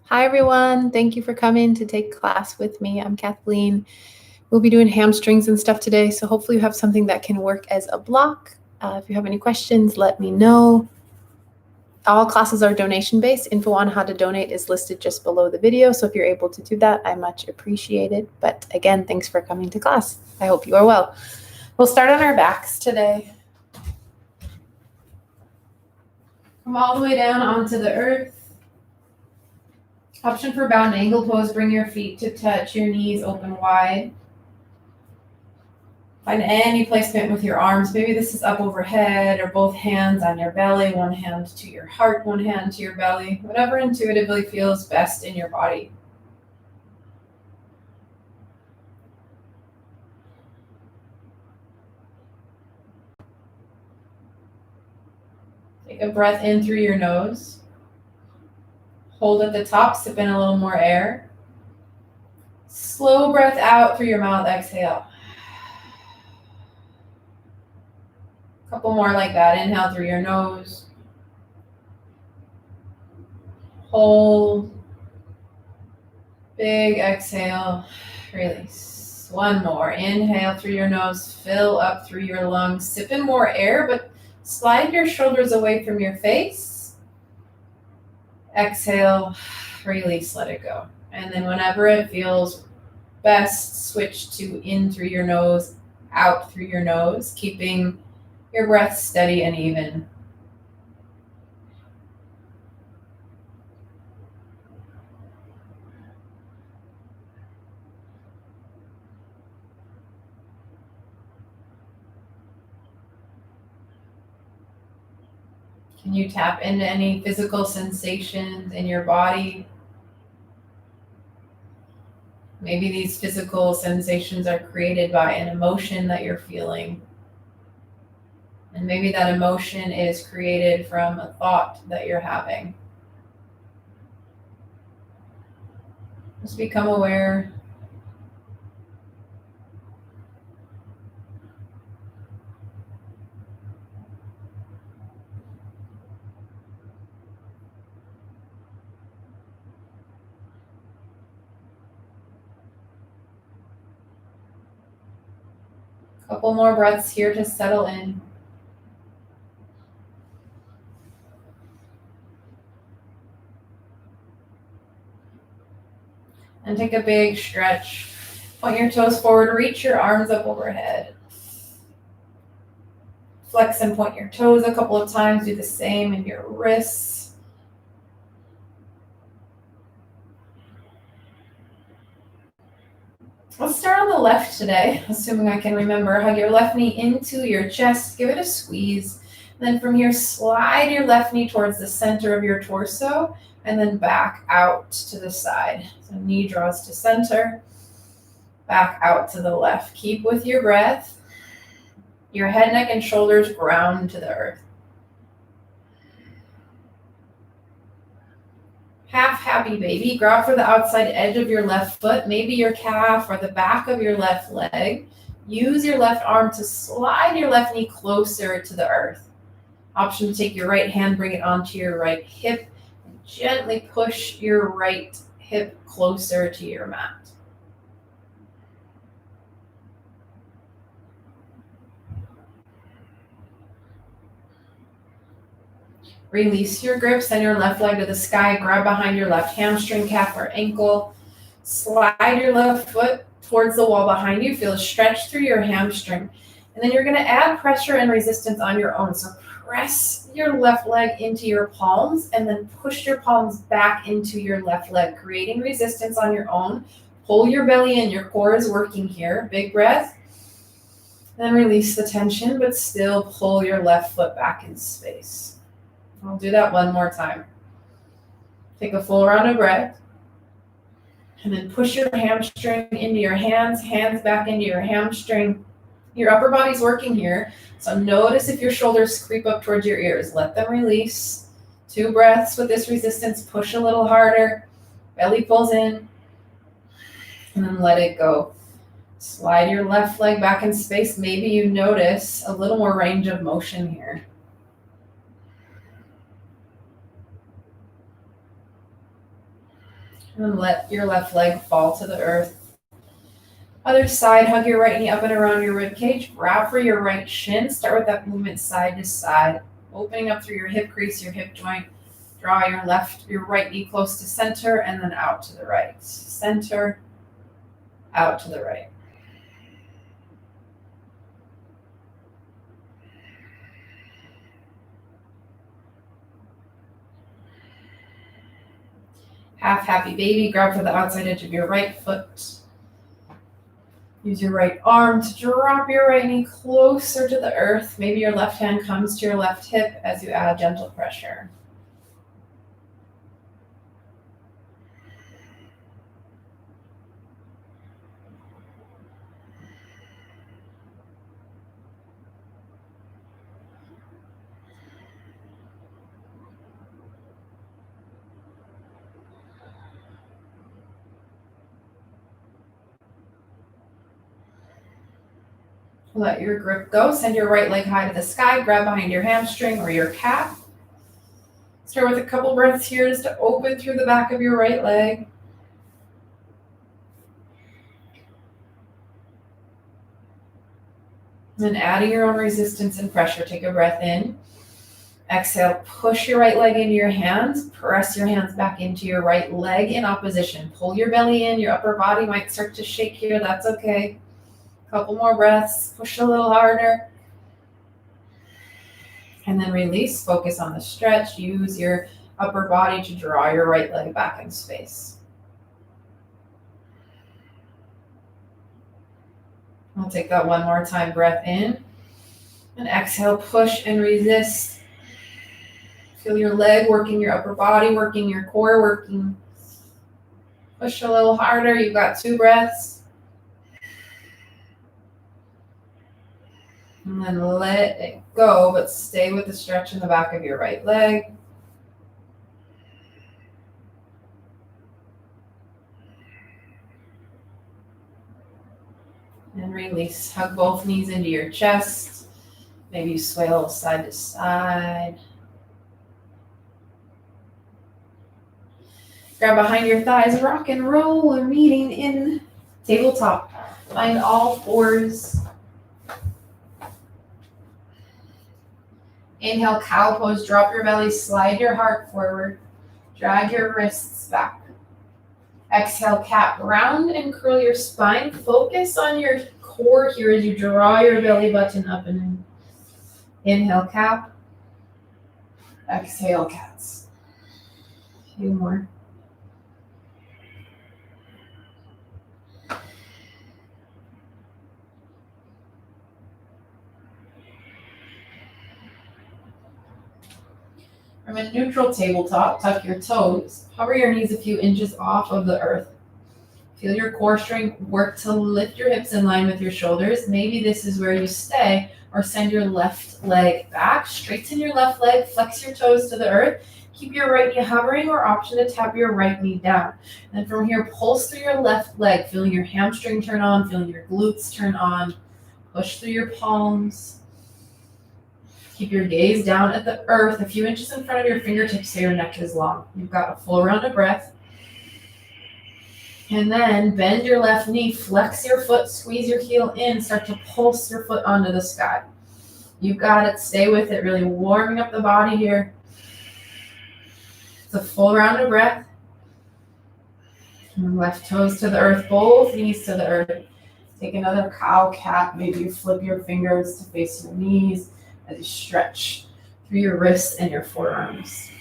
Hi, everyone. Thank you for coming to take class with me. I'm Kathleen. We'll be doing hamstrings and stuff today, so hopefully you have something that can work as a block. If you have any questions, let me know. All classes are donation-based. Info on how to donate is listed just below the video, so if you're able to do that, I much appreciate it. But again, thanks for coming to class. I hope you are well. We'll start on our backs today. Come all the way down onto the earth. Option for bound angle pose, bring your feet to touch your knees open wide. Find any placement with your arms. Maybe this is up overhead or both hands on your belly, one hand to your heart, one hand to your belly, whatever intuitively feels best in your body. Take a breath in through your nose. Hold at the top, sip in a little more air. Slow breath out through your mouth, exhale. A couple more like that. Inhale through your nose. Hold. Big exhale. Release. One more. Inhale through your nose. Fill up through your lungs. Sip in more air, but slide your shoulders away from your face. Exhale. Release. Let it go. And then whenever it feels best, switch to in through your nose, out through your nose, keeping your breath steady and even. Can you tap into any physical sensations in your body? Maybe these physical sensations are created by an emotion that you're feeling. And maybe that emotion is created from a thought that you're having. Just become aware. Couple more breaths here to settle in. And take a big stretch. Point your toes forward, reach your arms up overhead. Flex and point your toes a couple of times. Do the same in your wrists. Let's start on the left today, assuming I can remember. Hug your left knee into your chest. Give it a squeeze. Then from here, slide your left knee towards the center of your torso and then back out to the side. So knee draws to center, back out to the left. Keep with your breath. Your head, neck, and shoulders ground to the earth. Half happy baby. Grab for the outside edge of your left foot, maybe your calf or the back of your left leg. Use your left arm to slide your left knee closer to the earth. Option to take your right hand, bring it onto your right hip, and gently push your right hip closer to your mat. Release your grip, send your left leg to the sky, grab behind your left hamstring, calf, or ankle. Slide your left foot towards the wall behind you. Feel a stretch through your hamstring. And then you're going to add pressure and resistance on your own. So press your left leg into your palms and then push your palms back into your left leg, creating resistance on your own. Pull your belly in. Your core is working here. Big breath. Then release the tension, but still pull your left foot back in space. I'll do that one more time. Take a full round of breath. And then push your hamstring into your hands, hands back into your hamstring. Your upper body's working here. So notice if your shoulders creep up towards your ears. Let them release. 2 breaths with this resistance. Push a little harder. Belly pulls in. And then let it go. Slide your left leg back in space. Maybe you notice a little more range of motion here. And let your left leg fall to the earth. Other side, hug your right knee up and around your rib cage. Grab for your right shin. Start with that movement side to side, opening up through your hip crease, your hip joint. Draw your right knee close to center and then out to the right. Center, out to the right. Half happy baby, grab for the outside edge of your right foot. Use your right arm to drop your right knee closer to the earth. Maybe your left hand comes to your left hip as you add gentle pressure. Let your grip go. Send your right leg high to the sky. Grab behind your hamstring or your calf. Start with a couple breaths here just to open through the back of your right leg. Then adding your own resistance and pressure. Take a breath in. Exhale, push your right leg into your hands. Press your hands back into your right leg in opposition. Pull your belly in. Your upper body might start to shake here. That's okay. Couple more breaths. Push a little harder. And then release. Focus on the stretch. Use your upper body to draw your right leg back in space. I'll take that one more time. Breath in. And exhale, push and resist. Feel your leg working your upper body, working your core, working. Push a little harder. You've got 2 breaths. And then let it go, but stay with the stretch in the back of your right leg. And release. Hug both knees into your chest. Maybe you sway a little side to side. Grab behind your thighs, rock and roll. We're meeting in tabletop. Find all fours. Inhale, cow pose. Drop your belly, slide your heart forward. Drag your wrists back. Exhale, cat, round and curl your spine. Focus on your core here as you draw your belly button up and in. Inhale, cap. Exhale, cats. A few more. From a neutral tabletop, tuck your toes. Hover your knees a few inches off of the earth. Feel your core strength work to lift your hips in line with your shoulders. Maybe this is where you stay, or send your left leg back. Straighten your left leg, flex your toes to the earth. Keep your right knee hovering, or option to tap your right knee down. And from here, pulse through your left leg, feeling your hamstring turn on, feeling your glutes turn on. Push through your palms. Keep your gaze down at the earth, a few inches in front of your fingertips so your neck is long. You've got a full round of breath. And then bend your left knee, flex your foot, squeeze your heel in, start to pulse your foot onto the sky. You've got it, stay with it, really warming up the body here. It's a full round of breath. And left toes to the earth, both knees to the earth. Take another cow cat, maybe you flip your fingers to face your knees as you stretch through your wrists and your forearms.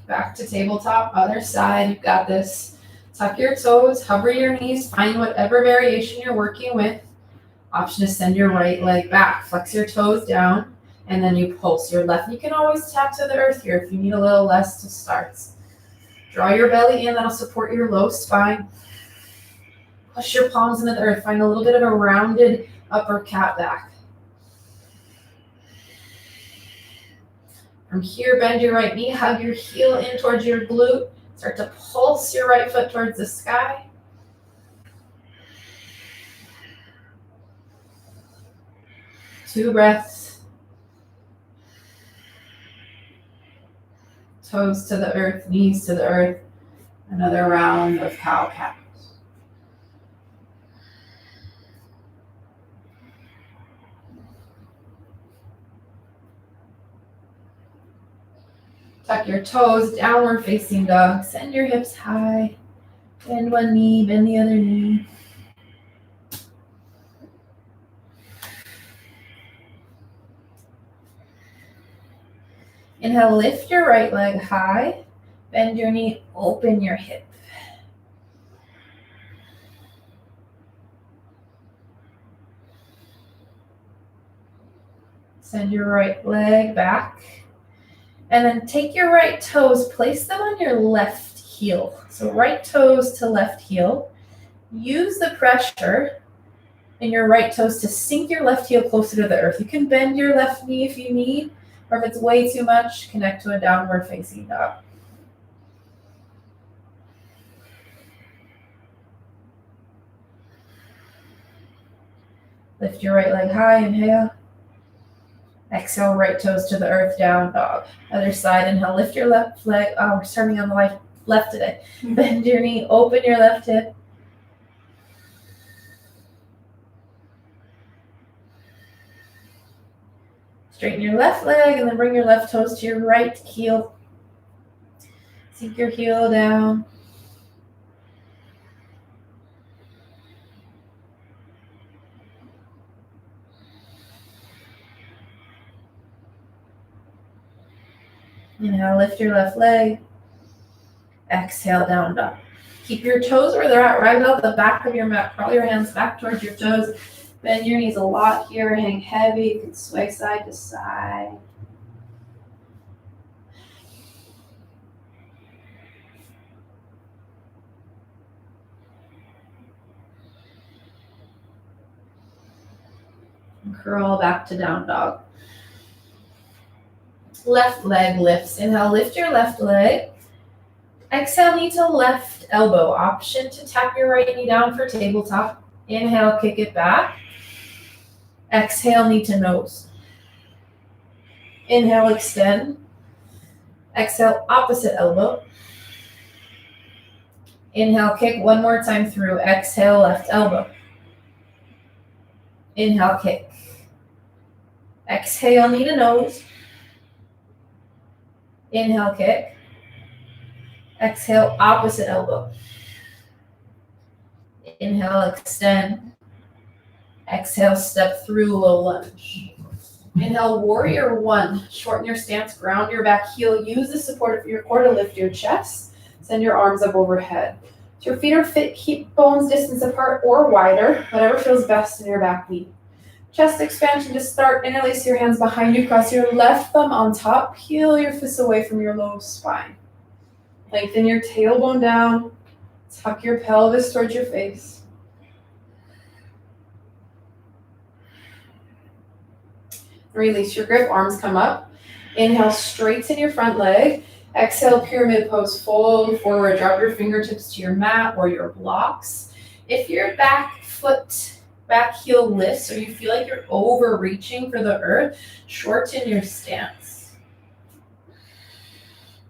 Back to tabletop, other side, you've got this. Tuck your toes, hover your knees, find whatever variation you're working with. Option to send your right leg back, flex your toes down, and then you pulse your left. You can always tap to the earth here if you need a little less to start. Draw your belly in, that'll support your low spine. Push your palms into the earth, find a little bit of a rounded upper cat back. From here, bend your right knee, hug your heel in towards your glute. Start to pulse your right foot towards the sky. Two breaths. Toes to the earth, knees to the earth. Another round of cow-cat. Tuck your toes, downward facing dog. Send your hips high. Bend one knee, bend the other knee. Inhale, lift your right leg high. Bend your knee, open your hip. Send your right leg back. And then take your right toes, place them on your left heel. So right toes to left heel. Use the pressure in your right toes to sink your left heel closer to the earth. You can bend your left knee if you need, or if it's way too much, connect to a downward facing dog. Lift your right leg high, inhale. Exhale, right toes to the earth, down dog. Other side, inhale, lift your left leg. Oh, we're starting on the left today. Bend your knee, open your left hip. Straighten your left leg and then bring your left toes to your right heel. Sink your heel down. Inhale, lift your left leg. Exhale, down dog. Keep your toes where they're at, right out the back of your mat. Crawl your hands back towards your toes. Bend your knees a lot here. Hang heavy. You can sway side to side. And curl back to down dog. Left leg lifts. Inhale, lift your left leg. Exhale, knee to left elbow. Option to tap your right knee down for tabletop. Inhale, kick it back. Exhale, knee to nose. Inhale, extend. Exhale, opposite elbow. Inhale, kick one more time through. Exhale, left elbow. Inhale, kick. Exhale, knee to nose. Inhale, kick. Exhale, opposite elbow. Inhale, extend. Exhale, step through low lunge. Inhale, warrior one. Shorten your stance, ground your back heel. Use the support of your core to lift your chest. Send your arms up overhead. So your feet are fit, keep bones distance apart or wider, whatever feels best in your back knee. Chest expansion to start. Interlace your hands behind you. Cross your left thumb on top. Peel your fists away from your low spine. Lengthen your tailbone down. Tuck your pelvis towards your face. Release your grip. Arms come up. Inhale, straighten your front leg. Exhale, pyramid pose. Fold forward. Drop your fingertips to your mat or your blocks. If your back heel lifts or you feel like you're overreaching for the earth, shorten your stance.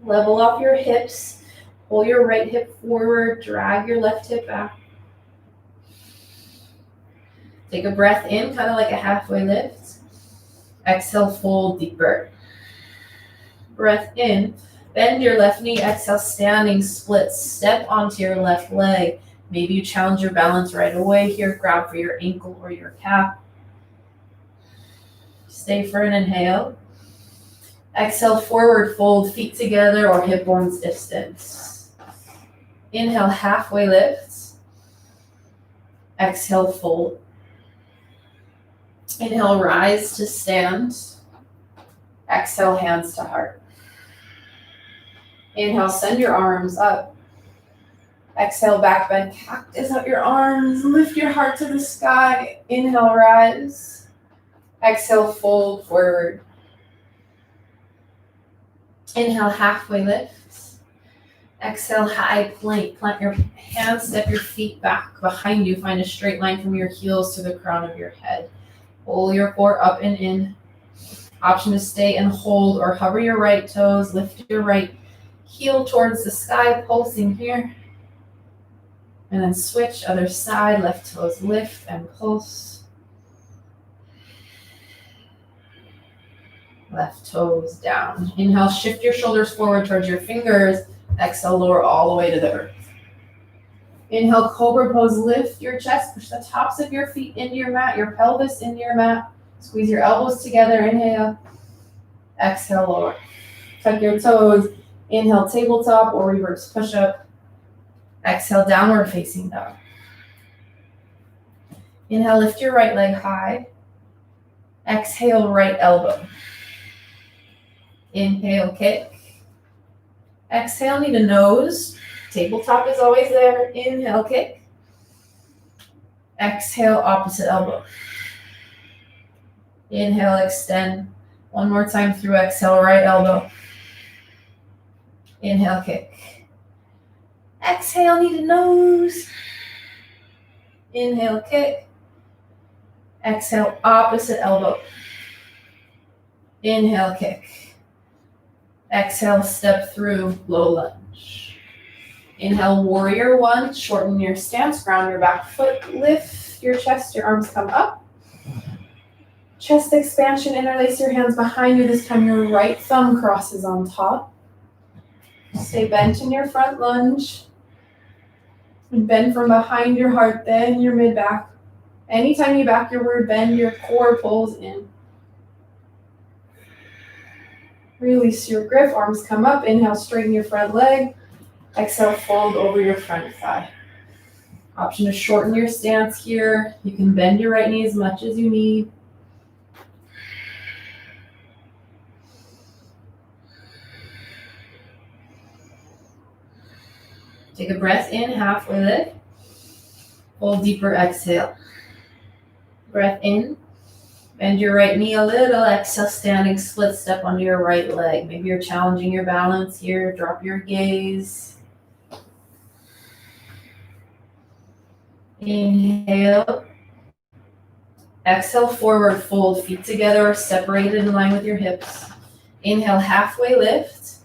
Level off your hips. Pull your right hip forward. Drag your left hip back. Take a breath in, kind of like a halfway lift. Exhale, fold deeper. Breath in. Bend your left knee. Exhale, standing split. Step onto your left leg. Maybe you challenge your balance right away here. Grab for your ankle or your calf. Stay for an inhale. Exhale, forward fold, feet together or hip bones distance. Inhale, halfway lift. Exhale, fold. Inhale, rise to stand. Exhale, hands to heart. Inhale, send your arms up. Exhale, back bend, cactus out your arms. Lift your heart to the sky. Inhale, rise. Exhale, fold forward. Inhale, halfway lift. Exhale, high plank. Plant your hands, step your feet back behind you. Find a straight line from your heels to the crown of your head. Pull your core up and in. Option to stay and hold or hover your right toes. Lift your right heel towards the sky, pulsing here. And then switch, other side, left toes lift and pulse. Left toes down. Inhale, shift your shoulders forward towards your fingers. Exhale, lower all the way to the earth. Inhale, cobra pose, lift your chest, push the tops of your feet into your mat, your pelvis into your mat. Squeeze your elbows together, inhale. Exhale, lower. Tuck your toes. Inhale, tabletop or reverse push-up. Exhale, downward facing dog. Inhale, lift your right leg high. Exhale, right elbow. Inhale, kick. Exhale, knee to nose. Tabletop is always there. Inhale, kick. Exhale, opposite elbow. Inhale, extend. One more time through exhale, right elbow. Inhale, kick. Exhale, knee to nose. Inhale, kick. Exhale, opposite elbow. Inhale, kick. Exhale, step through, low lunge. Inhale, warrior one. Shorten your stance, ground your back foot. Lift your chest, your arms come up. Chest expansion, interlace your hands behind you. This time your right thumb crosses on top. Stay bent in your front lunge. And bend from behind your heart, then your mid-back. Anytime you back your word bend, your core pulls in. Release your grip, arms come up. Inhale, straighten your front leg. Exhale, fold over your front thigh. Option to shorten your stance here. You can bend your right knee as much as you need. Take a breath in, halfway lift. Hold deeper, exhale. Breath in. Bend your right knee a little. Exhale, standing split step onto your right leg. Maybe you're challenging your balance here. Drop your gaze. Inhale. Exhale, forward fold. Feet together or separated in line with your hips. Inhale, halfway lift.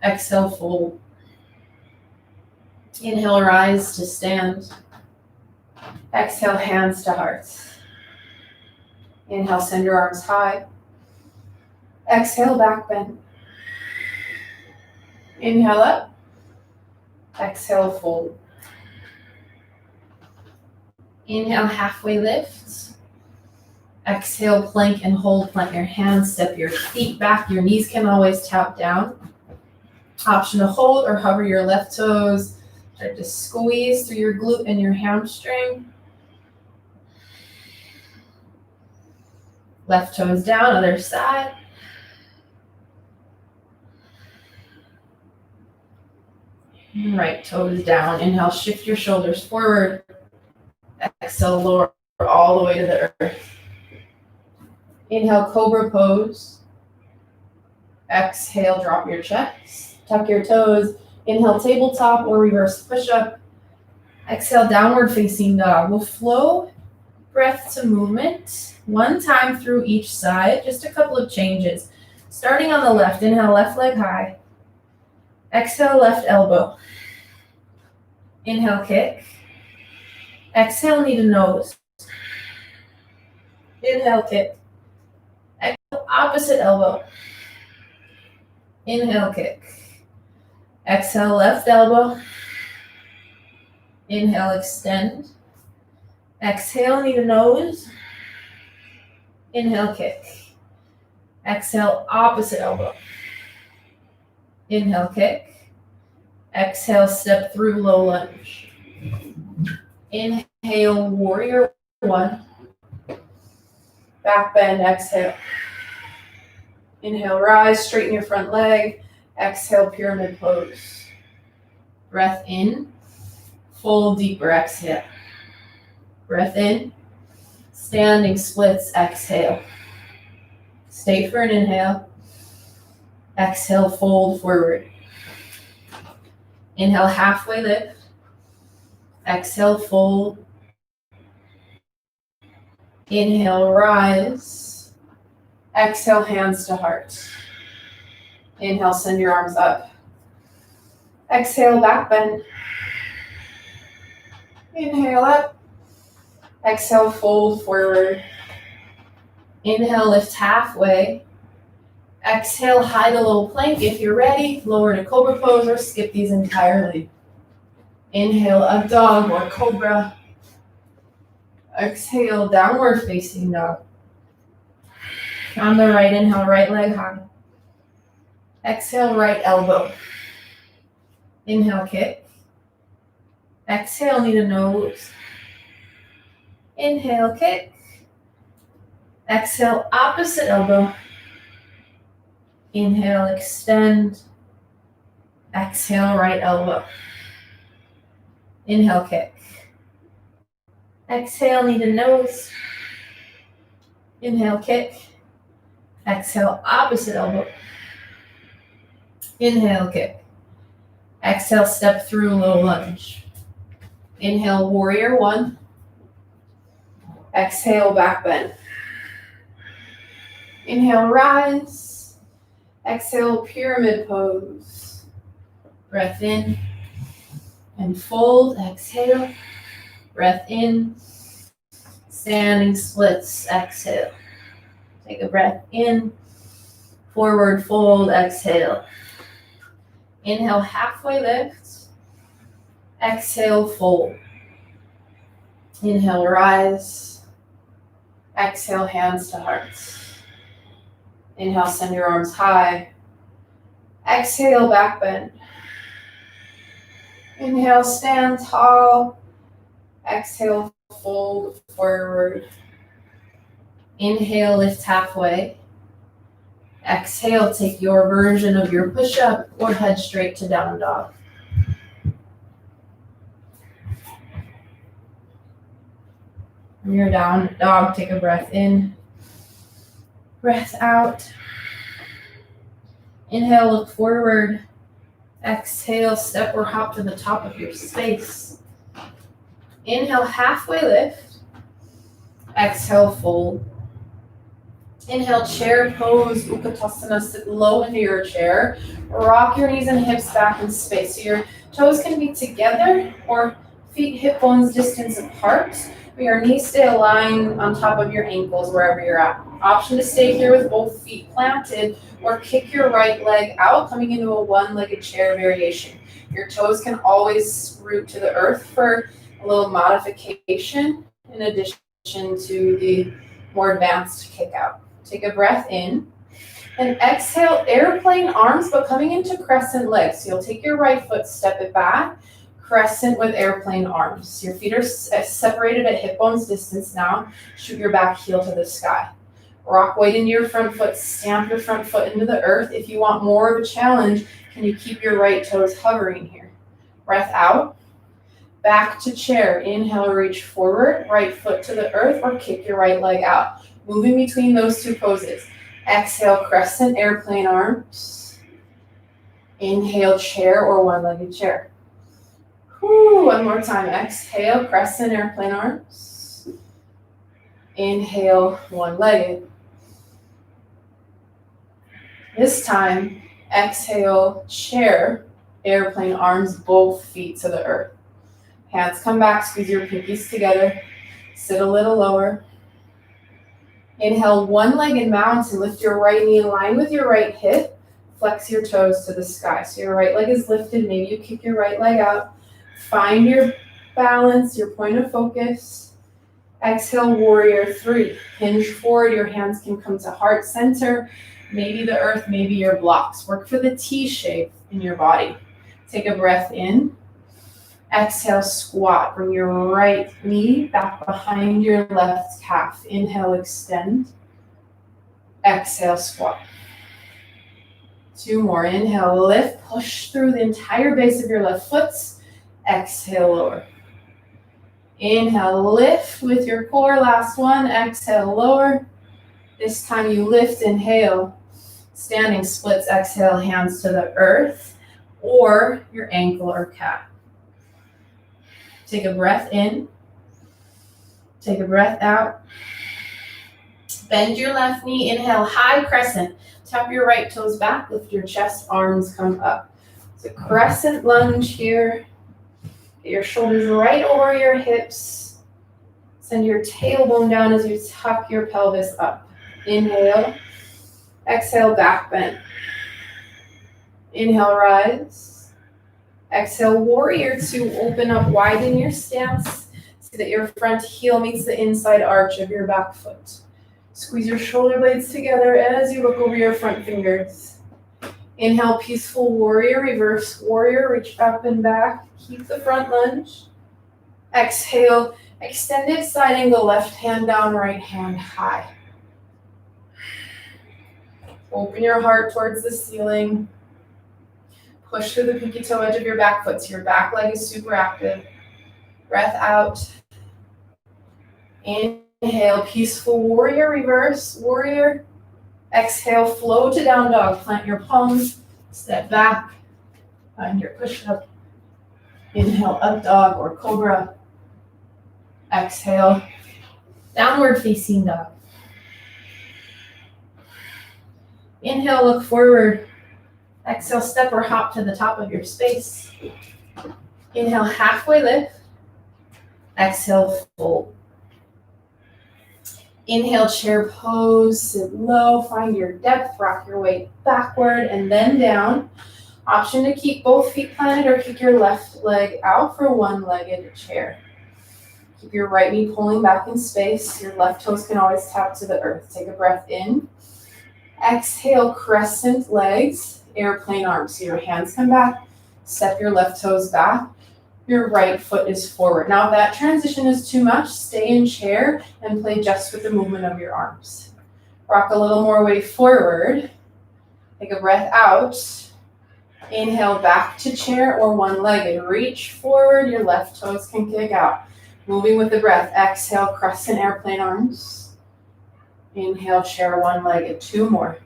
Exhale, fold. Inhale, rise to stand. Exhale, hands to heart. Inhale, send your arms high. Exhale, back bend. Inhale up. Exhale, fold. Inhale, halfway lift. Exhale, plank and hold. Plant your hands, step your feet back. Your knees can always tap down. Option to hold or hover your left toes. Start to squeeze through your glute and your hamstring. Left toes down, other side. And right toes down. Inhale, shift your shoulders forward. Exhale, lower all the way to the earth. Inhale, cobra pose. Exhale, drop your chest. Tuck your toes. Inhale, tabletop or reverse push-up. Exhale, downward facing dog. We'll flow breath to movement. One time through each side, just a couple of changes. Starting on the left, inhale, left leg high. Exhale, left elbow. Inhale, kick. Exhale, knee to nose. Inhale, kick. Exhale, opposite elbow. Inhale, kick. Exhale, left elbow. Inhale, extend. Exhale, knee to nose. Inhale, kick. Exhale, opposite elbow. Inhale, kick. Exhale, step through low lunge. Inhale, warrior one. Back bend, exhale. Inhale, rise, straighten your front leg. Exhale, pyramid pose. Breath in. Fold deeper, exhale. Breath in. Standing splits, exhale. Stay for an inhale. Exhale, fold forward. Inhale, halfway lift. Exhale, fold. Inhale, rise. Exhale, hands to heart. Inhale, send your arms up. Exhale, back bend. Inhale up. Exhale, fold forward. Inhale, lift halfway. Exhale, high to low plank. If you're ready, lower to cobra pose or skip these entirely. Inhale, up dog or cobra. Exhale, downward facing dog. On the right, inhale, right leg high. Exhale, right elbow. Inhale, kick. Exhale, knee to nose. Inhale, kick. Exhale, opposite elbow. Inhale, extend. Exhale, right elbow. Inhale, kick. Exhale, knee to nose. Inhale, kick. Exhale, opposite elbow. Inhale, kick. Exhale, step through low lunge. Inhale, warrior one. Exhale, back bend. Inhale, rise. Exhale, pyramid pose. Breath in and fold. Exhale. Breath in. Standing splits. Exhale. Take a breath in. Forward fold. Exhale. Inhale, halfway lift. Exhale, fold. Inhale, rise. Exhale, hands to hearts. Inhale, send your arms high. Exhale, back bend. Inhale, stand tall. Exhale, fold forward. Inhale, lift halfway. Exhale, take your version of your push-up or head straight to down dog. When you're down dog, take a breath in. Breath out. Inhale, look forward. Exhale, step or hop to the top of your space. Inhale, halfway lift. Exhale, fold. Inhale, chair pose, Utkatasana, sit low into your chair. Rock your knees and hips back in space. So your toes can be together or feet hip bones distance apart. But your knees stay aligned on top of your ankles wherever you're at. Option to stay here with both feet planted or kick your right leg out, coming into a one-legged chair variation. Your toes can always root to the earth for a little modification in addition to the more advanced kick out. Take a breath in and exhale, airplane arms, but coming into crescent legs. So you'll take your right foot, step it back, crescent with airplane arms. Your feet are separated at hip bones distance now. Shoot your back heel to the sky. Rock weight into your front foot, stamp your front foot into the earth. If you want more of a challenge, can you keep your right toes hovering here? Breath out, back to chair. Inhale, reach forward, right foot to the earth, or kick your right leg out. Moving between those two poses. Exhale, crescent, airplane arms. Inhale, chair or one-legged chair. One more time. Exhale, crescent, airplane arms. Inhale, one-legged. This time, exhale, chair, airplane arms, both feet to the earth. Hands come back, squeeze your pinkies together. Sit a little lower. Inhale, one-legged mountain. Lift your right knee in line with your right hip. Flex your toes to the sky. So your right leg is lifted. Maybe you kick your right leg out. Find your balance, your point of focus. Exhale, warrior three. Hinge forward. Your hands can come to heart center. Maybe the earth, maybe your blocks. Work for the T shape in your body. Take a breath in. Exhale, squat. Bring your right knee back behind your left calf. Inhale, extend. Exhale, squat. Two more. Inhale, lift. Push through the entire base of your left foot. Exhale, lower. Inhale, lift with your core. Last one. Exhale, lower. This time you lift, inhale. Standing splits, exhale, hands to the earth. or your ankle or calf. Take a breath in. Take a breath out. Bend your left knee. Inhale, high crescent. Tap your right toes back. Lift your chest, arms come up. It's a crescent lunge here. Get your shoulders right over your hips. Send your tailbone down as you tuck your pelvis up. Inhale. Exhale, back bend. Inhale, rise. Exhale, warrior two. Open up, widen your stance. See that your front heel meets the inside arch of your back foot. Squeeze your shoulder blades together as you look over your front fingers. Inhale, peaceful warrior, reverse warrior, reach up and back. Keep the front lunge. Exhale, extended side angle, left hand down, right hand high. Open your heart towards the ceiling. Push through the pinky toe edge of your back foot so your back leg is super active. Breath out. Inhale, peaceful warrior, reverse warrior. Exhale, flow to down dog. Plant your palms, step back, find your push-up. Inhale, up dog or cobra. Exhale, downward facing dog. Inhale, look forward. Exhale, step or hop to the top of your space. Inhale, halfway lift. Exhale, fold. Inhale, chair pose, sit low, find your depth, rock your weight backward and then down. Option to keep both feet planted or kick your left leg out for one-legged chair. Keep your right knee pulling back in space. Your left toes can always tap to the earth. Take a breath in. Exhale, crescent legs, airplane arms. So your hands come back, step your left toes back. Your right foot is forward. Now, if that transition is too much, stay in chair and play just with the movement of your arms. Rock a little more weight forward. Take a breath out. Inhale, back to chair or one-legged. Reach forward, your left toes can kick out. Moving with the breath. Exhale, crescent airplane arms. Inhale, chair one-legged. Two more.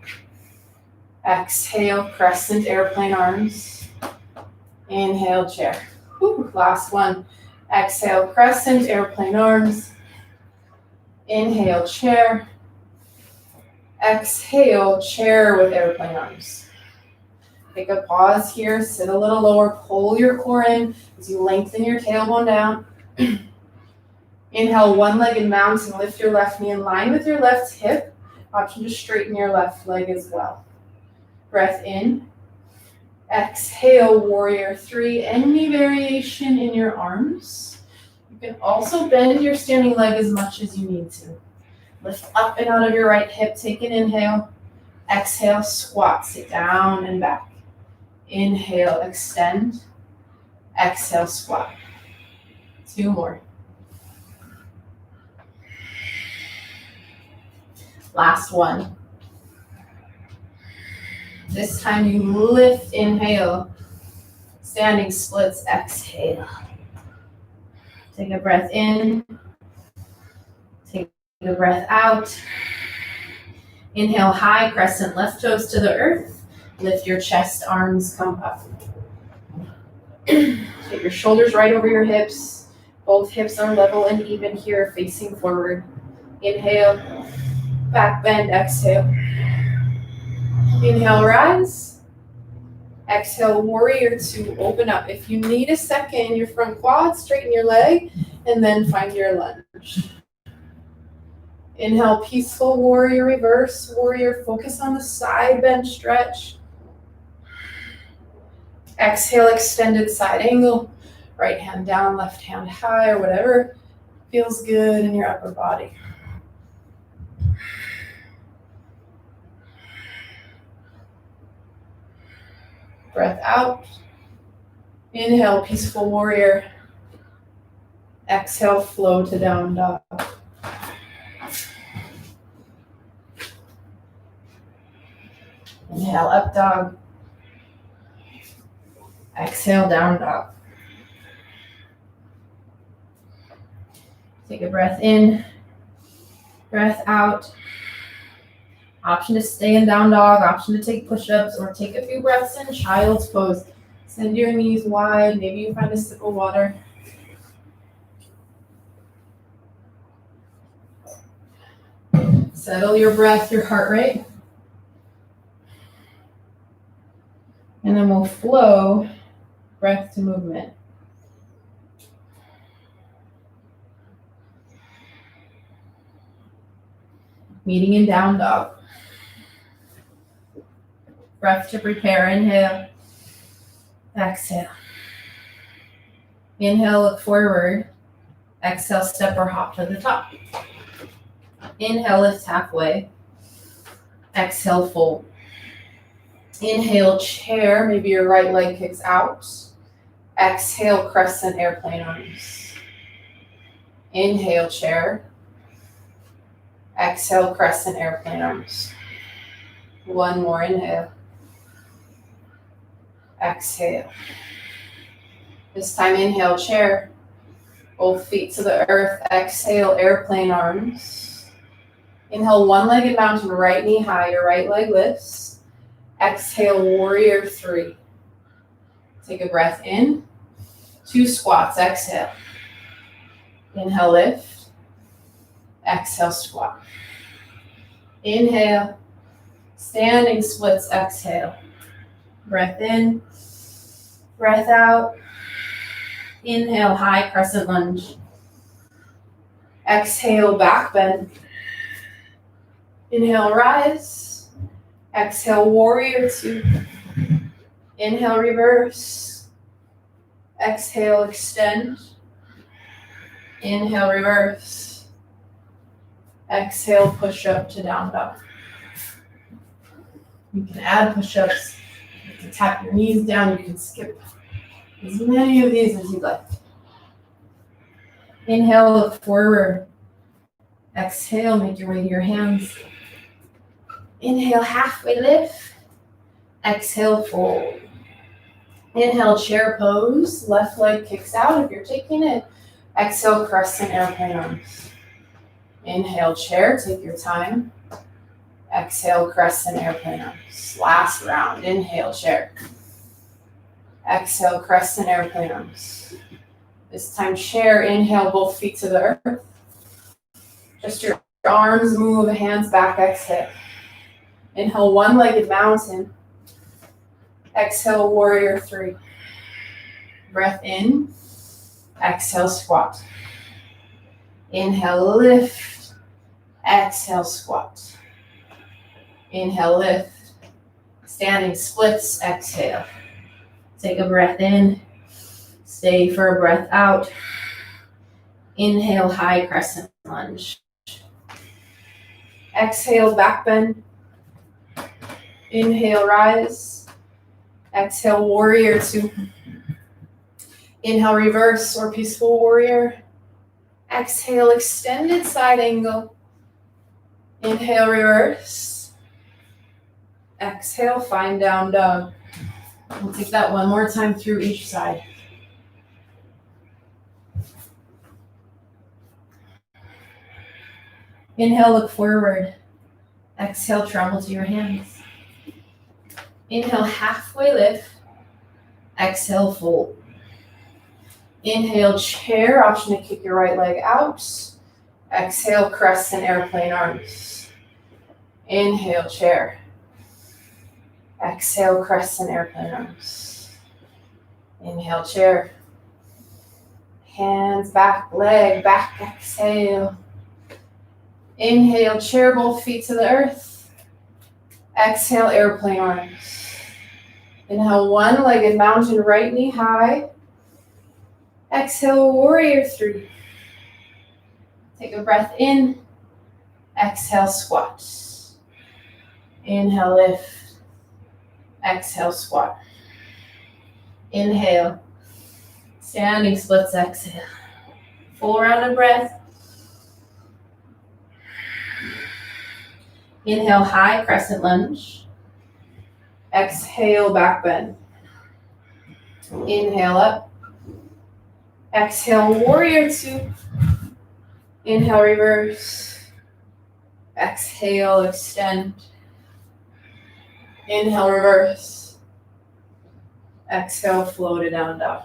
Exhale, crescent airplane arms. Inhale, chair. Whew, last one. Exhale, crescent, airplane arms. Inhale, chair. Exhale, chair with airplane arms. Take a pause here, sit a little lower, pull your core in as you lengthen your tailbone down. Inhale, one-legged mounts and lift your left knee in line with your left hip. Option to straighten your left leg as well. Breath in. Exhale, warrior three. Any variation in your arms. You can also bend your standing leg as much as you need to. Lift up and out of your right hip. Take an inhale. Exhale, squat. Sit down and back. Inhale, extend. Exhale, squat. Two more. Last one. This time you lift, inhale. Standing splits, exhale. Take a breath in. Take a breath out. Inhale, high crescent, left toes to the earth. Lift your chest, arms come up. Get your shoulders right over your hips. Both hips are level and even here, facing forward. Inhale, back bend, exhale. Inhale, rise. Exhale, warrior two, open up. If you need a second, your front quad, straighten your leg, and then find your lunge. Inhale, peaceful warrior, reverse warrior. Focus on the side bend stretch. Exhale, extended side angle. Right hand down, left hand high, or whatever feels good in your upper body. Breath out. Inhale, peaceful warrior. Exhale, flow to down dog. Inhale, up dog. Exhale, down dog. Take a breath in, breath out. Option to stay in down dog, option to take push-ups or take a few breaths in child's pose. Send your knees wide. Maybe you find a sip of water. Settle your breath, your heart rate. And then we'll flow breath to movement. Meeting in down dog. Breath to prepare. Inhale. Exhale. Inhale, look forward. Exhale, step or hop to the top. Inhale, lift halfway. Exhale, fold. Inhale, chair. Maybe your right leg kicks out. Exhale, crescent airplane arms. Inhale, chair. Exhale, crescent airplane arms. One more inhale. Exhale. This time, inhale, chair. Both feet to the earth. Exhale, airplane arms. Inhale, one-legged mountain, right knee high. Your right leg lifts. Exhale, warrior three. Take a breath in. 2 squats. Exhale. Inhale, lift. Exhale, squat. Inhale. Standing splits. Exhale. Breath in. Breath out. Inhale, high crescent lunge. Exhale, back bend. Inhale, rise. Exhale, warrior two. Inhale, reverse. Exhale, extend. Inhale, reverse. Exhale, push up to down dog. You can add push-ups. You can tap your knees down. You can skip as many of these as you'd like. Inhale, look forward. Exhale, make your way to your hands. Inhale, halfway lift. Exhale, fold. Inhale, chair pose. Left leg kicks out if you're taking it. Exhale, crescent airplane arms. Inhale, chair. Take your time. Exhale, crescent airplane arms. Last round. Inhale, chair. Exhale, crescent airplane arms. This time, chair. Inhale, both feet to the earth. Just your arms move, hands back. Exhale. Inhale, one-legged mountain. Exhale, warrior three. Breath in. Exhale, squat. Inhale, lift. Exhale, squat. Inhale, lift. Standing splits. Exhale. Take a breath in. Stay for a breath out. Inhale, high crescent lunge. Exhale, back bend. Inhale, rise. Exhale, warrior two. Inhale, reverse or peaceful warrior. Exhale, extended side angle. Inhale, reverse. Exhale, find down dog. We'll take that one more time through each side. Inhale, look forward. Exhale, travel to your hands. Inhale, halfway lift. Exhale, fold. Inhale, chair. Option to kick your right leg out. Exhale, crescent airplane arms. Inhale, chair. Exhale, crescent airplane arms. Inhale, chair. Hands back, leg back. Exhale. Inhale, chair, both feet to the earth. Exhale, airplane arms. Inhale, one-legged mountain, right knee high. Exhale, warrior three. Take a breath in. Exhale, squat. Inhale, lift. Exhale, squat. Inhale. Standing splits, exhale. Full round of breath. Inhale, high crescent lunge. Exhale, back bend. Inhale up. Exhale, warrior two. Inhale, reverse. Exhale, extend. Inhale, reverse. Exhale, float it down dog.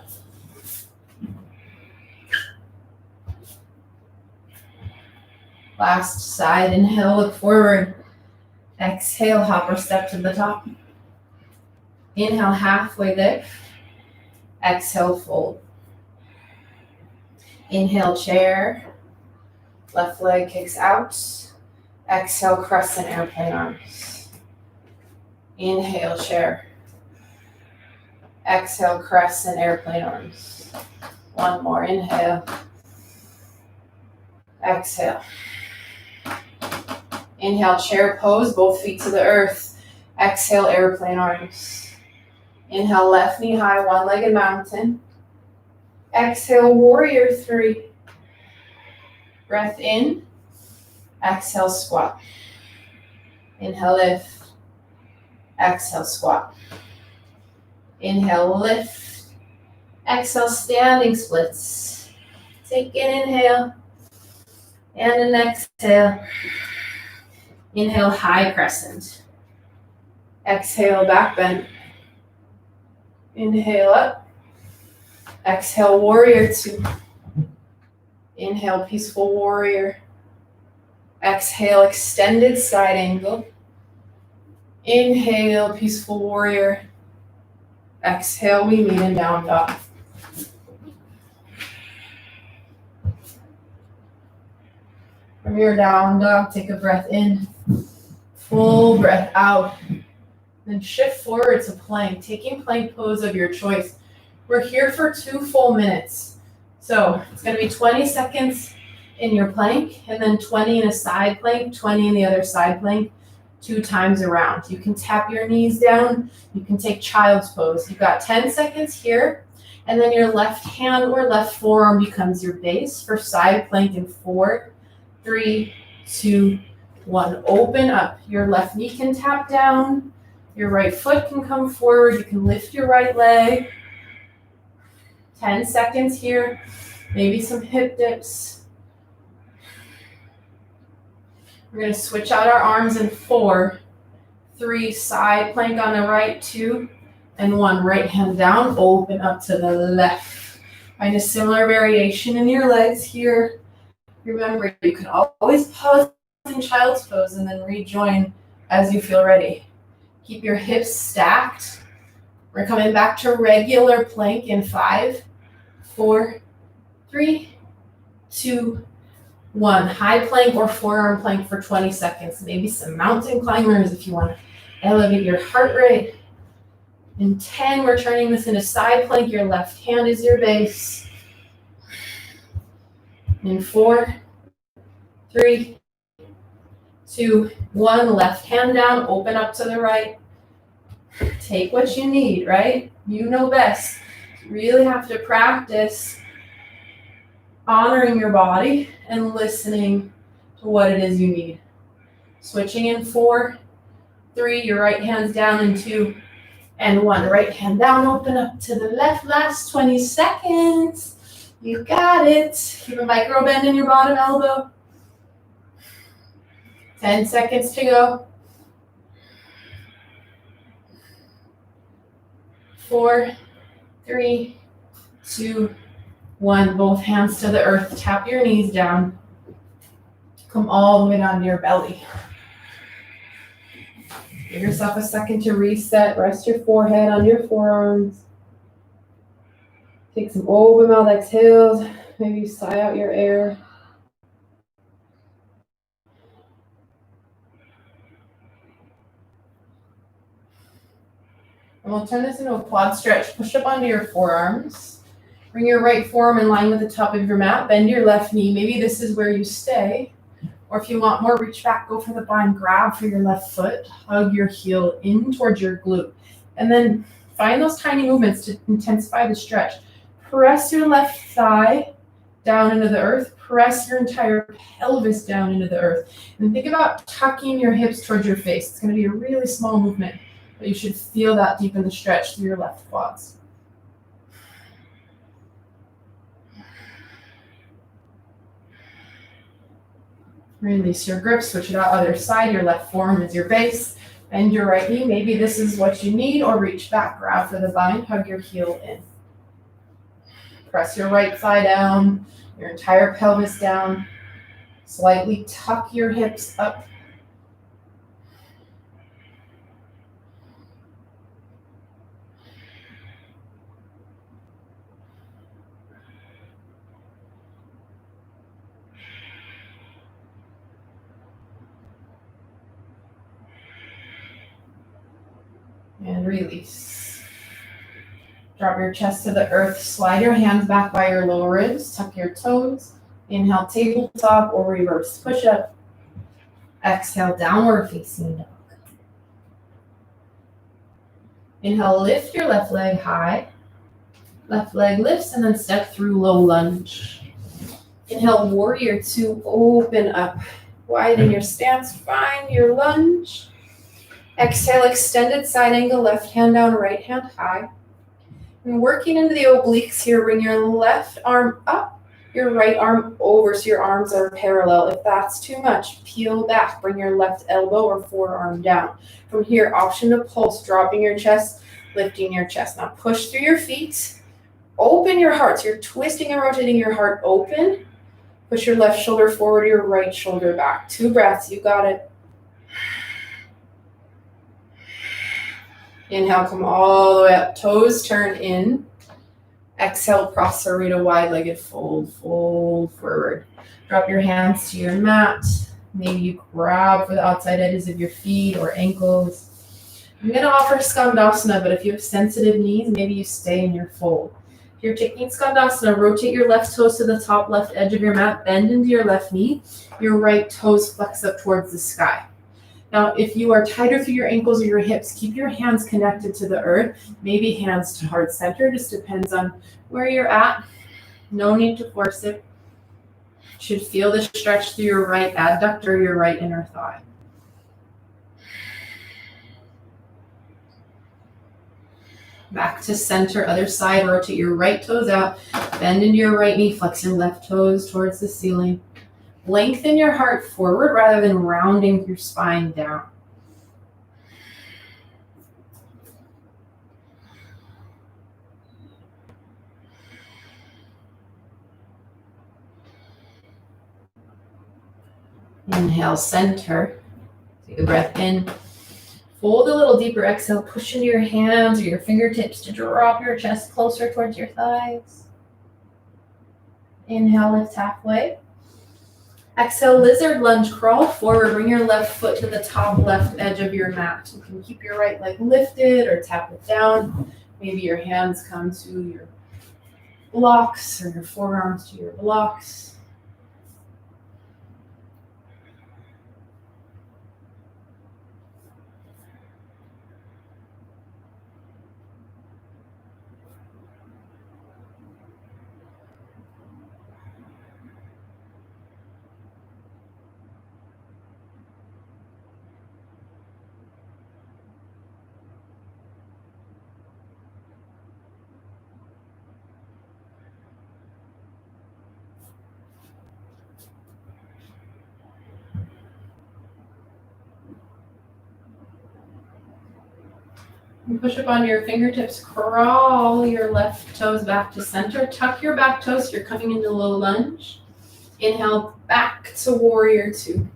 Last side, inhale, look forward. Exhale, hop or step to the top. Inhale, halfway lift. Exhale, fold. Inhale, chair. Left leg kicks out. Exhale, crescent airplane arms. Inhale, chair. Exhale, crescent airplane arms. One more, inhale. Exhale. Inhale, chair pose, both feet to the earth. Exhale, airplane arms. Inhale, left knee high, one-legged mountain. Exhale, warrior three. Breath in. Exhale, squat. Inhale, lift. Exhale, squat. Inhale, lift. Exhale, standing splits. Take an inhale and an exhale. Inhale, high crescent. Exhale, back bend. Inhale up. Exhale, warrior two. Inhale, peaceful warrior. Exhale, extended side angle. Inhale, peaceful warrior. Exhale, we meet in down dog. From your down dog, take a breath in. Full breath out. Then shift forward to plank, taking plank pose of your choice. We're here for 2 full minutes. So it's going to be 20 seconds in your plank, and then 20 in a side plank, 20 in the other side plank, 2 times around. You can tap your knees down. You can take child's pose. You've got 10 seconds here, and then your left hand or left forearm becomes your base for side plank in 4, 3, 2, 1. Open up. Your left knee can tap down. Your right foot can come forward. You can lift your right leg. 10 seconds here. Maybe some hip dips. We're going to switch out our arms in 4, 3, side plank on the right, 2, and 1. Right hand down, open up to the left. Find a similar variation in your legs here. Remember, you can always pause in child's pose and then rejoin as you feel ready. Keep your hips stacked. We're coming back to regular plank in 5, 4, 3, 2, 1. High plank or forearm plank for 20 seconds. Maybe some mountain climbers if you want to elevate your heart rate. In 10, we're turning this into side plank. Your left hand is your base. In 4, 3, 2, 1. Left hand down, open up to the right. Take what you need, right? You know best. You really have to practice honoring your body and listening to what it is you need. Switching in 4, 3, your right hand's down in 2, and 1. Right hand down, open up to the left. Last 20 seconds. You got it. Keep a micro bend in your bottom elbow. 10 seconds to go. 4, 3, 2, 1. Both hands to the earth. Tap your knees down. Come all the way down to your belly. Give yourself a second to reset. Rest your forehead on your forearms. Take some open mouth exhales. Maybe sigh out your air. And we'll turn this into a quad stretch. Push up onto your forearms. Bring your right forearm in line with the top of your mat. Bend your left knee. Maybe this is where you stay. Or if you want more, reach back, go for the bind, grab for your left foot. Hug your heel in towards your glute. And then find those tiny movements to intensify the stretch. Press your left thigh down into the earth. Press your entire pelvis down into the earth. And think about tucking your hips towards your face. It's going to be a really small movement, but you should feel that deep in the stretch through your left quads. Release your grip, switch it out other side. Your left forearm is your base. Bend your right knee. Maybe this is what you need, or reach back, grab for the bind, hug your heel in. Press your right thigh down, your entire pelvis down. Slightly tuck your hips up. And release. Drop your chest to the earth. Slide your hands back by your lower ribs. Tuck your toes. Inhale, tabletop or reverse push-up. Exhale, downward facing dog. Inhale, lift your left leg high. Left leg lifts and then step through low lunge. Inhale, warrior two, open up. Widen your stance, find your lunge. Exhale, extended side angle, left hand down, right hand high. And working into the obliques here, bring your left arm up, your right arm over so your arms are parallel. If that's too much, peel back, bring your left elbow or forearm down. From here, option to pulse, dropping your chest, lifting your chest. Now push through your feet, open your heart. So you're twisting and rotating your heart open. Push your left shoulder forward, your right shoulder back. 2 breaths, you got it. Inhale, come all the way up. Toes turn in. Exhale, Prasarita, wide-legged fold, fold forward. Drop your hands to your mat. Maybe you grab for the outside edges of your feet or ankles. I'm going to offer Skandasana, but if you have sensitive knees, maybe you stay in your fold. If you're taking Skandasana, rotate your left toes to the top left edge of your mat, bend into your left knee. Your right toes flex up towards the sky. Now, if you are tighter through your ankles or your hips, keep your hands connected to the earth, maybe hands to heart center, just depends on where you're at. No need to force it. Should feel the stretch through your right adductor, your right inner thigh. Back to center, other side, rotate your right toes out, bend into your right knee, flex your left toes towards the ceiling. Lengthen your heart forward rather than rounding your spine down. Inhale, center. Take a breath in. Fold a little deeper. Exhale, push into your hands or your fingertips to drop your chest closer towards your thighs. Inhale, lift halfway. Exhale, lizard lunge, crawl forward. Bring your left foot to the top left edge of your mat. You can keep your right leg lifted or tap it down. Maybe your hands come to your blocks or your forearms to your blocks. And push up onto your fingertips, crawl your left toes back to center. Tuck your back toes, you're coming into low lunge. Inhale, back to warrior two.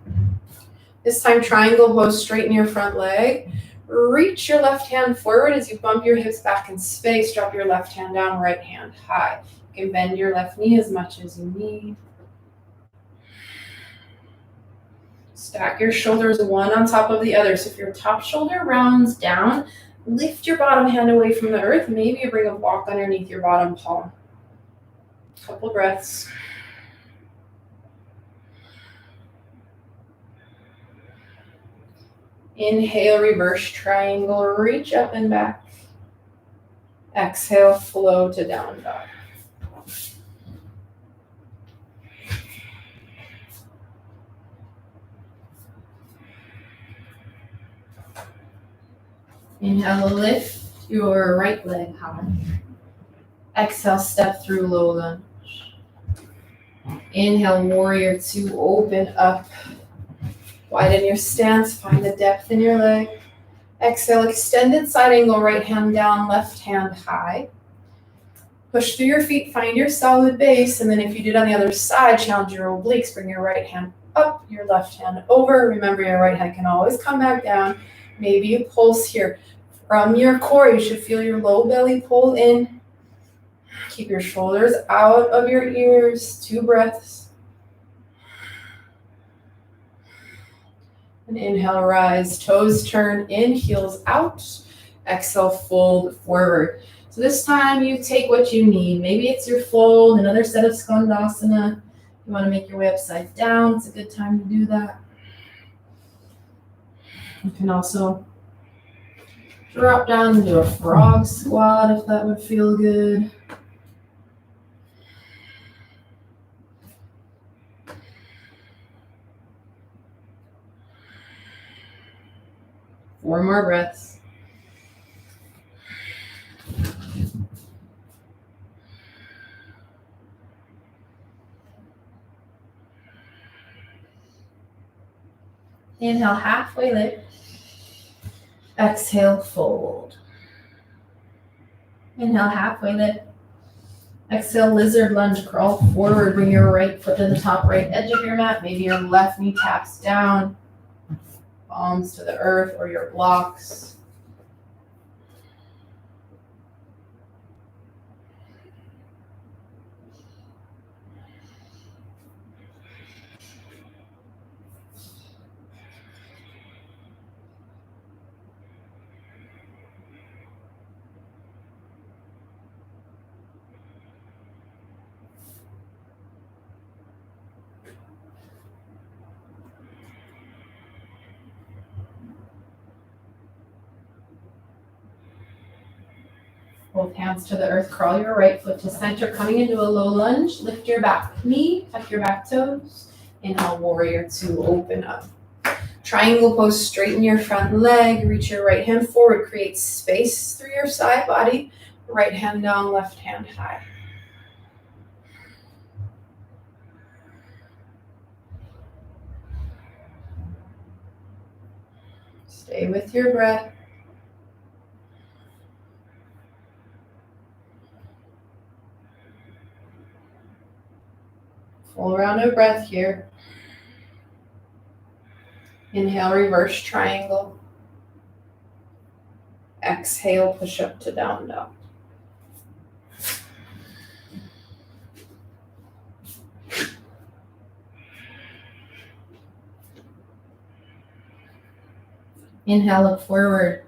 This time, triangle pose, straighten your front leg. Reach your left hand forward as you bump your hips back in space. Drop your left hand down, right hand high. You can bend your left knee as much as you need. Stack your shoulders one on top of the other. So if your top shoulder rounds down, lift your bottom hand away from the earth. Maybe you bring a block underneath your bottom palm. Couple breaths. Inhale, reverse triangle, reach up and back. Exhale, flow to down dog. Inhale, lift your right leg high. Exhale, step through low lunge. Inhale, warrior two, open up. Widen your stance, find the depth in your leg. Exhale, extended side angle, right hand down, left hand high. Push through your feet, find your solid base, and then if you did on the other side, challenge your obliques, bring your right hand up, your left hand over. Remember, your right hand can always come back down. Maybe you pulse here. From your core, you should feel your low belly pull in. Keep your shoulders out of your ears. 2 breaths. And inhale, rise. Toes turn in, heels out. Exhale, fold forward. So this time you take what you need. Maybe it's your fold, another set of Skandasana. You want to make your way upside down. It's a good time to do that. You can also drop down and do a frog squat if that would feel good. Four more breaths. Inhale, halfway lift. Exhale, fold. Inhale, halfway lift. Exhale, lizard lunge, crawl forward. Bring your right foot to the top right edge of your mat. Maybe your left knee taps down. Palms to the earth or your blocks. Both hands to the earth, crawl your right foot to center, coming into a low lunge. Lift your back knee, tuck your back toes. Inhale, warrior 2, open up. Triangle pose, straighten your front leg, reach your right hand forward, create space through your side body. Right hand down, left hand high. Stay with your breath. Full round of breath here. Inhale, reverse triangle. Exhale, push up to down dog. Inhale, look forward.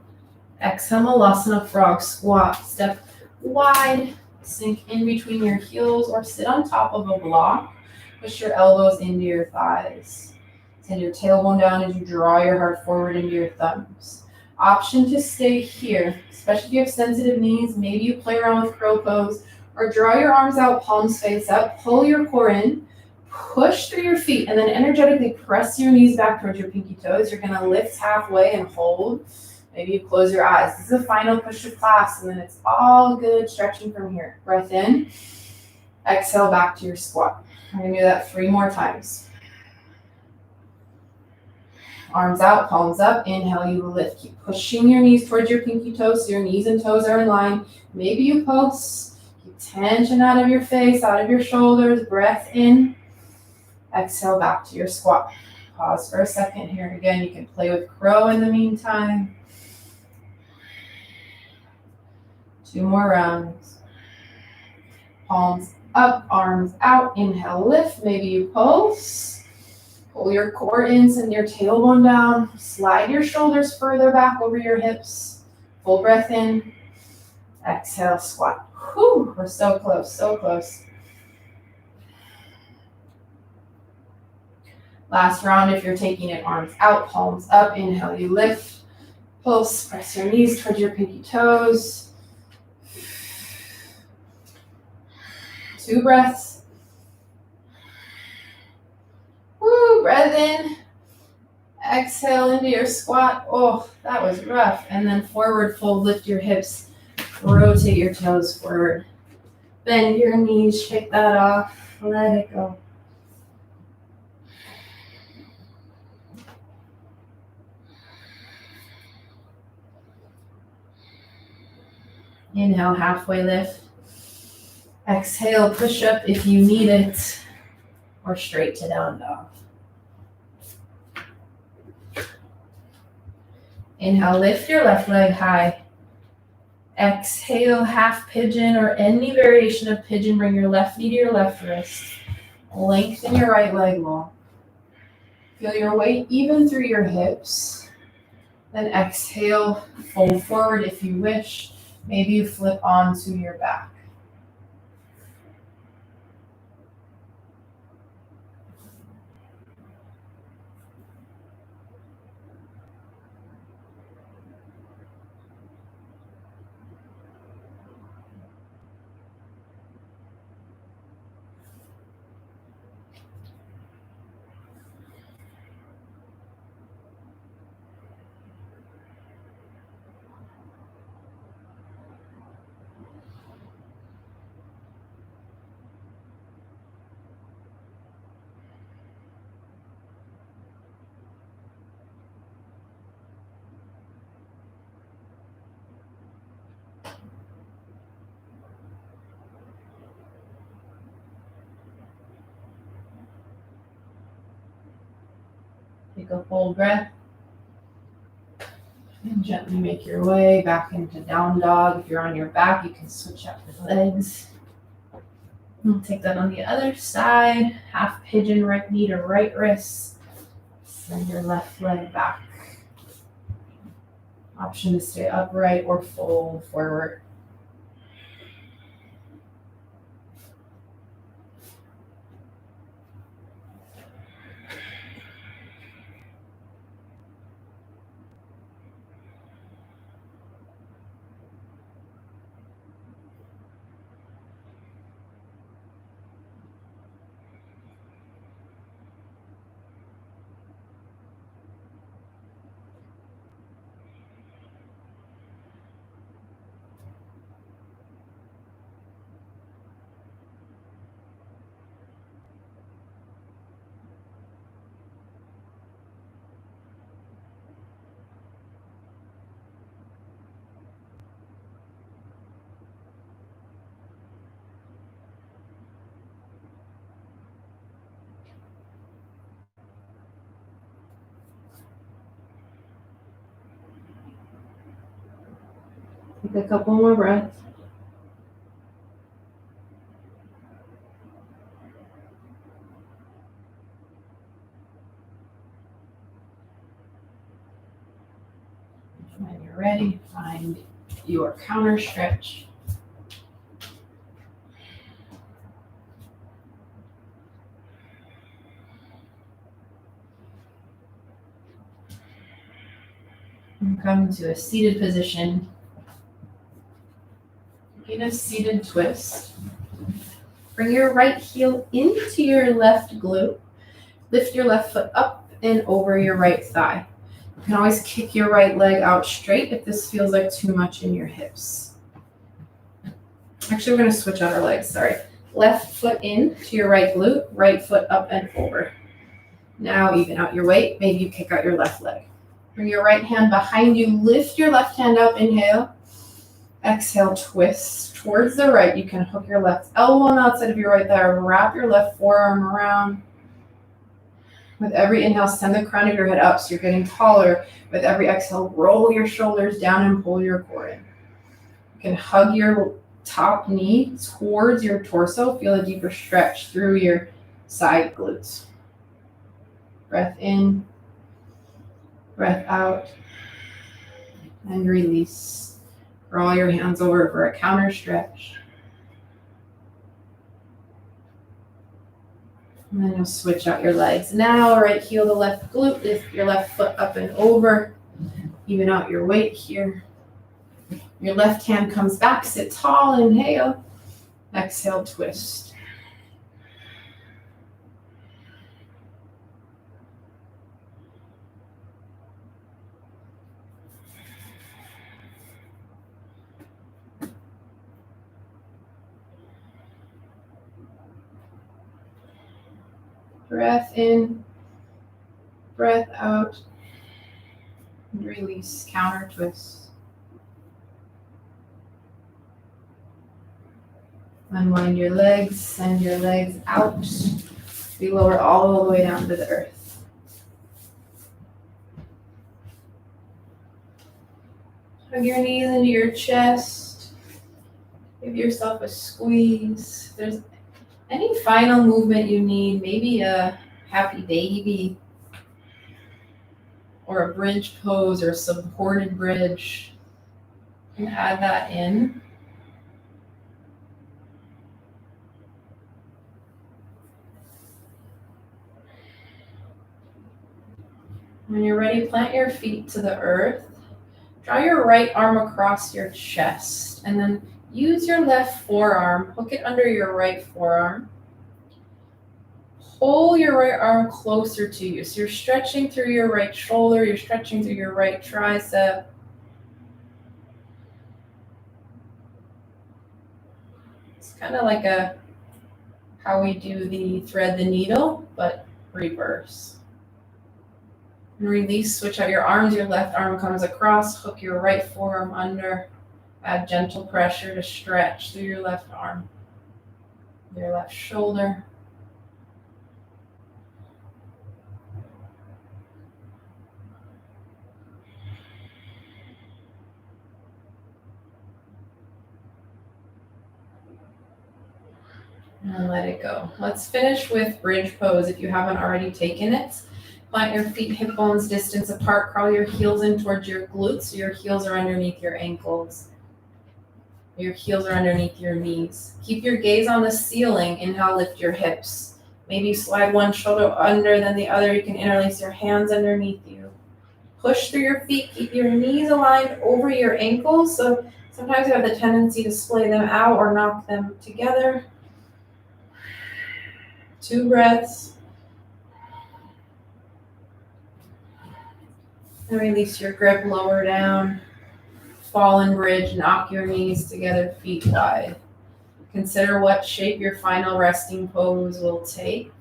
Exhale, Malasana frog squat. Step wide, sink in between your heels or sit on top of a block. Push your elbows into your thighs. Send your tailbone down as you draw your heart forward into your thumbs. Option to stay here, especially if you have sensitive knees. Maybe you play around with crow pose or draw your arms out, palms face up, pull your core in, push through your feet, and then energetically press your knees back towards your pinky toes. You're gonna lift halfway and hold. Maybe you close your eyes. This is a final push of class, and then it's all good stretching from here. Breath in, exhale back to your squat. We're gonna do that 3 more times. Arms out, palms up. Inhale, you lift. Keep pushing your knees towards your pinky toes so your knees and toes are in line. Maybe you pulse. Keep tension out of your face, out of your shoulders. Breath in. Exhale back to your squat. Pause for a second here. Again, you can play with crow in the meantime. 2 more rounds. Palms up, arms out. Inhale, lift. Maybe you pulse. Pull your core in, send your tailbone down. Slide your shoulders further back over your hips. Full breath in. Exhale, squat. Whew, we're so close, so close. Last round, if you're taking it, arms out, palms up. Inhale, you lift. Pulse, press your knees towards your pinky toes. 2 breaths. Woo, breath in. Exhale into your squat. Oh, that was rough. And then forward fold, lift your hips. Rotate your toes forward. Bend your knees, shake that off. Let it go. Inhale, halfway lift. Exhale, push up if you need it, or straight to down dog. Inhale, lift your left leg high. Exhale, half pigeon or any variation of pigeon. Bring your left knee to your left wrist. Lengthen your right leg long. Feel your weight even through your hips. Then exhale, fold forward if you wish. Maybe you flip onto your back. Take a full breath. And gently make your way back into down dog. If you're on your back, you can switch out your legs. We'll take that on the other side. Half pigeon, right knee to right wrist. Send your left leg back. Option to stay upright or fold forward. Take a couple more breaths. When you're ready, find your counter stretch. And come to a seated position. In a seated twist. Bring your right heel into your left glute. Lift your left foot up and over your right thigh. You can always kick your right leg out straight if this feels like too much in your hips. Actually, we're going to switch out our legs, sorry. Left foot in to your right glute, right foot up and over. Now even out your weight, maybe you kick out your left leg. Bring your right hand behind you, lift your left hand up, inhale. Exhale, twist towards the right. You can hook your left elbow on the outside of your right thigh or wrap your left forearm around. With every inhale, send the crown of your head up so you're getting taller. With every exhale, roll your shoulders down and pull your core in. You can hug your top knee towards your torso. Feel a deeper stretch through your side glutes. Breath in, breath out, and release. Roll your hands over for a counter stretch. And then you'll switch out your legs. Now, right heel to left glute, lift your left foot up and over. Even out your weight here. Your left hand comes back, sit tall, inhale. Exhale, twist. Breath in, breath out, and release, counter twist. Unwind your legs, send your legs out. Be lowered all the way down to the earth. Hug your knees into your chest. Give yourself a squeeze. If there's any final movement you need, maybe a happy baby or a bridge pose or a supported bridge, you can add that in. When you're ready, plant your feet to the earth. Draw your right arm across your chest and then use your left forearm, hook it under your right forearm. Pull your right arm closer to you. So you're stretching through your right shoulder, you're stretching through your right tricep. It's kind of like how we do the thread the needle, but reverse. And release, switch out your arms, your left arm comes across, hook your right forearm under, add gentle pressure to stretch through your left arm, your left shoulder. And let it go. Let's finish with bridge pose if you haven't already taken it. Plant your feet hip bones distance apart. Crawl your heels in towards your glutes so your heels are underneath your ankles. Your heels are underneath your knees. Keep your gaze on the ceiling. Inhale, lift your hips. Maybe slide one shoulder under, then the other. You can interlace your hands underneath you. Push through your feet. Keep your knees aligned over your ankles. So sometimes you have the tendency to splay them out or knock them together. 2 breaths. And release your grip, lower down. Fallen bridge, knock your knees together, feet wide. Consider what shape your final resting pose will take.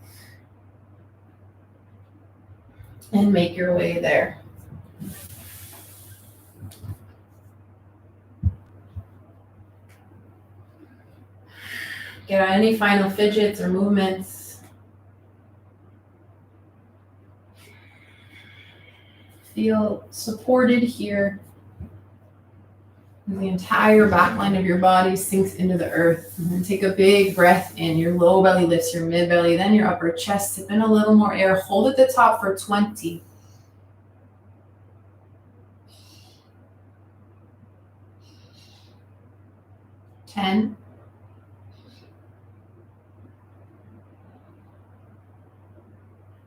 And make your way there. Get on any final fidgets or movements. Feel supported here. The entire back line of your body sinks into the earth. And then take a big breath in. Your low belly lifts your mid belly, then your upper chest. Sip in a little more air. Hold at the top for 20. 10.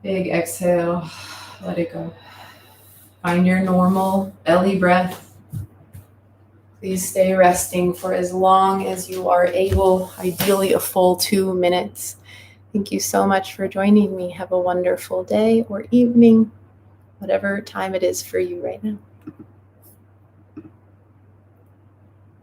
Big exhale. Let it go. Find your normal belly breath. Please stay resting for as long as you are able, ideally a full 2 minutes. Thank you so much for joining me. Have a wonderful day or evening, whatever time it is for you right now.